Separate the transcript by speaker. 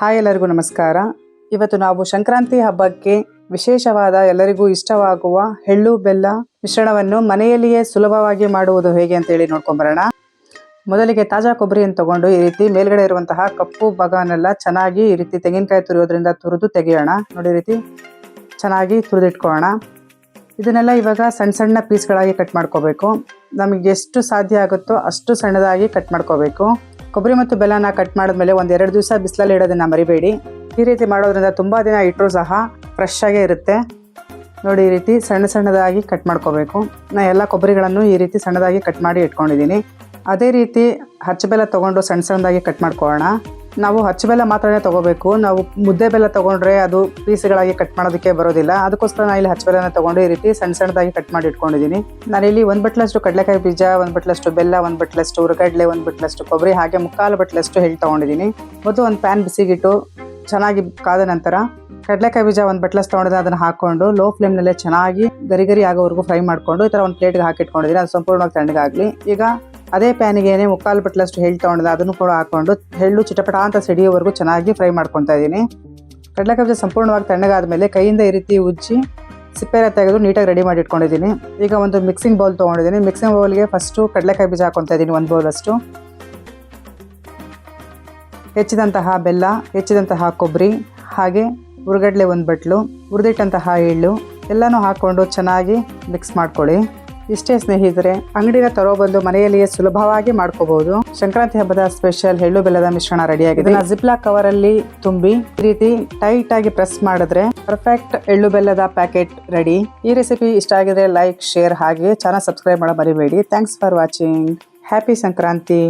Speaker 1: Hi ಎಲ್ಲರಿಗೂ ನಮಸ್ಕಾರ. ಇವತ್ತು ನಾವು ಸಂಕ್ರಾಂತಿ ಹಬ್ಬಕ್ಕೆ ವಿಶೇಷವಾದ ಎಲ್ಲರಿಗೂ ಇಷ್ಟವಾಗುವ ಎಳ್ಳು ಬೆಲ್ಲ ಮಿಶ್ರಣವನ್ನು ಮನೆಯಲ್ಲಿಯೇ ಸುಲಭವಾಗಿ ಮಾಡುವುದು ಹೇಗೆ ಅಂತ ಹೇಳಿ ನೋಡ್ಕೊಂಬರೋಣ. ಮೊದಲಿಗೆ ತಾಜಾ ಕೊಬ್ಬರಿಯನ್ನು ತಗೊಂಡು ಈ ರೀತಿ ಮೇಲ್ಗಡೆ ಇರುವಂತಹ ಕಪ್ಪು ಭಾಗವನ್ನೆಲ್ಲ ಚೆನ್ನಾಗಿ ಈ ರೀತಿ ತೆಂಗಿನಕಾಯಿ ತುರಿಯೋದ್ರಿಂದ ತುರಿದು ತೆಗೆಯೋಣ. ನೋಡಿ, ಈ ರೀತಿ ಚೆನ್ನಾಗಿ ತುರಿದಿಟ್ಕೊಳ್ಳೋಣ. ಇದನ್ನೆಲ್ಲ ಇವಾಗ ಸಣ್ಣ ಸಣ್ಣ ಪೀಸ್ಗಳಾಗಿ ಕಟ್ ಮಾಡ್ಕೋಬೇಕು. ನಮಗೆ ಎಷ್ಟು ಸಾಧ್ಯ ಆಗುತ್ತೋ ಅಷ್ಟು ಸಣ್ಣದಾಗಿ ಕಟ್ ಮಾಡ್ಕೋಬೇಕು. ಕೊಬ್ಬರಿ ಮತ್ತು ಬೆಲ್ಲನ ಕಟ್ ಮಾಡಿದ್ಮೇಲೆ 1-2 ದಿವಸ ಬಿಸಿಲಲ್ಲಿ ಇಡೋದನ್ನು ಮರಿಬೇಡಿ. ಈ ರೀತಿ ಮಾಡೋದ್ರಿಂದ ತುಂಬ ದಿನ ಇಟ್ಟರೂ ಸಹ ಫ್ರೆಶ್ ಆಗೇ ಇರುತ್ತೆ. ನೋಡಿ, ಈ ರೀತಿ ಸಣ್ಣ ಸಣ್ಣದಾಗಿ ಕಟ್ ಮಾಡ್ಕೋಬೇಕು. ನಾನು ಎಲ್ಲ ಕೊಬ್ಬರಿಗಳನ್ನು ಈ ರೀತಿ ಸಣ್ಣದಾಗಿ ಕಟ್ ಮಾಡಿ ಇಟ್ಕೊಂಡಿದ್ದೀನಿ. ಅದೇ ರೀತಿ ಬೆಲ್ಲ ತೊಗೊಂಡು ಸಣ್ಣ ಸಣ್ಣದಾಗಿ ಕಟ್ ಮಾಡ್ಕೊಳ್ಳೋಣ. ನಾವು ಬೆಲ್ಲ ಮಾತ್ರನೇ ತೊಗೋಬೇಕು. ನಾವು ಮುದ್ದೆ ಬೆಲ್ಲ ತೊಗೊಂಡ್ರೆ ಅದು ಪೀಸ್ಗಳಾಗಿ ಕಟ್ ಮಾಡೋದಕ್ಕೆ ಬರೋದಿಲ್ಲ. ಅದಕ್ಕೋಸ್ಕರ ನಾನು ಇಲ್ಲಿ ಬೆಲ್ಲನ ತೊಗೊಂಡು ಈ ರೀತಿ ಸಣ್ಣ ಸಣ್ಣದಾಗಿ ಕಟ್ ಮಾಡಿ ಇಟ್ಕೊಂಡಿದ್ದೀನಿ. ನಾನಿಲ್ಲಿ 1 ಬಟ್ಲಷ್ಟು ಕಡಲೆಕಾಯಿ ಬೀಜ, 1 ಬಟ್ಲಷ್ಟು ಬೆಲ್ಲ, 1 ಬಟ್ಲಷ್ಟು ಹುರ್ಗಡ್ಲೆ, 1 ಬಟ್ಲಷ್ಟು ಕೊಬ್ಬರಿ, ಹಾಗೆ 3/4 ಬಟ್ಲಷ್ಟು ಎಳ್ಳು ತೊಗೊಂಡಿದ್ದೀನಿ. ಮೊದಲು ಒಂದು ಪ್ಯಾನ್ ಬಿಸಿಗಿಟ್ಟು ಚೆನ್ನಾಗಿ ಕಾದ ನಂತರ ಕಡಲೆಕಾಯಿ ಬೀಜ 1 ಬಟ್ಲಷ್ಟು ತೊಗೊಂಡಿದ್ದೆ. ಅದನ್ನು ಹಾಕ್ಕೊಂಡು ಲೋ ಫ್ಲೇಮ್ನಲ್ಲೇ ಚೆನ್ನಾಗಿ ಗರಿ ಆಗೋವರೆಗೂ ಫ್ರೈ ಮಾಡಿಕೊಂಡು ಈ ಥರ ಒಂದು ಪ್ಲೇಟ್ಗೆ ಹಾಕಿಟ್ಕೊಂಡಿದ್ದೀನಿ. ಅದು ಸಂಪೂರ್ಣವಾಗಿ ತಣ್ಣಗಾಗಲಿ. ಈಗ ಅದೇ ಪ್ಯಾನಿಗೆ 3/4 ಬಟ್ಲಷ್ಟು ಎಳ್ಳು ತೊಗೊಂಡಿದ್ದೆ. ಅದನ್ನು ಕೂಡ ಹಾಕ್ಕೊಂಡು ಎಳ್ಳು ಚಿಟಪಟ ಅಂತ ಸಿಡಿಯೋವರೆಗೂ ಚೆನ್ನಾಗಿ ಫ್ರೈ ಮಾಡ್ಕೊತಾ ಇದ್ದೀನಿ. ಕಡಲೆಕಾಯಿ ಬೀಜ ಸಂಪೂರ್ಣವಾಗಿ ತಣ್ಣಗಾದ ಮೇಲೆ ಕೈಯಿಂದ ಈ ರೀತಿ ಉಜ್ಜಿ ಸಿಪ್ಪೆನ ತೆಗೆದು ನೀಟಾಗಿ ರೆಡಿ ಮಾಡಿ ಇಟ್ಕೊಂಡಿದ್ದೀನಿ. ಈಗ ಒಂದು ಮಿಕ್ಸಿಂಗ್ ಬೌಲ್ ತೊಗೊಂಡಿದ್ದೀನಿ. ಮಿಕ್ಸಿಂಗ್ ಬೌಲ್ಗೆ ಫಸ್ಟು ಕಡಲೆಕಾಯಿ ಬೀಜ ಹಾಕ್ಕೊತಾ ಇದ್ದೀನಿ, 1 ಬೌಲಷ್ಟು. ಹೆಚ್ಚಿದಂತಹ ಬೆಲ್ಲ, ಹೆಚ್ಚಿದಂತಹ ಕೊಬ್ಬರಿ, ಹಾಗೆ ಹುರ್ಗಡ್ಲೆ 1 ಬಟ್ಲು, ಹುರಿದಿಟ್ಟಂತಹ ಎಳ್ಳು ಎಲ್ಲನೂ ಹಾಕ್ಕೊಂಡು ಚೆನ್ನಾಗಿ ಮಿಕ್ಸ್ ಮಾಡ್ಕೊಳ್ಳಿ. ಇಷ್ಟೇ ಸ್ನೇಹಿತರೆ, ಅಂಗಡಿನ ತರೋಬಂದು ಮನೆಯಲ್ಲಿಯೇ ಸುಲಭವಾಗಿ ಮಾಡ್ಕೋಬಹುದು. ಸಂಕ್ರಾಂತಿ ಹಬ್ಬದ ಸ್ಪೆಷಲ್ ಎಳ್ಳು ಬೆಲ್ಲದ ಮಿಶ್ರಣ ರೆಡಿಯಾಗಿದೆ. ಜಿಪ್ಲಾಕ್ ಕವರ್ ಅಲ್ಲಿ ತುಂಬಿ ಈ ರೀತಿ ಟೈಟ್ ಆಗಿ ಪ್ರೆಸ್ ಮಾಡಿದ್ರೆ ಪರ್ಫೆಕ್ಟ್ ಎಳ್ಳು ಬೆಲ್ಲದ ಪ್ಯಾಕೆಟ್ ರೆಡಿ. ಈ ರೆಸಿಪಿ ಇಷ್ಟ ಆಗಿದ್ರೆ ಲೈಕ್, ಶೇರ್ ಹಾಗೆ ಚಾನಲ್ ಸಬ್ಸ್ಕ್ರೈಬ್ ಮಾಡೋ ಮರಿಬೇಡಿ. Thanks for watching. Happy Sankranti.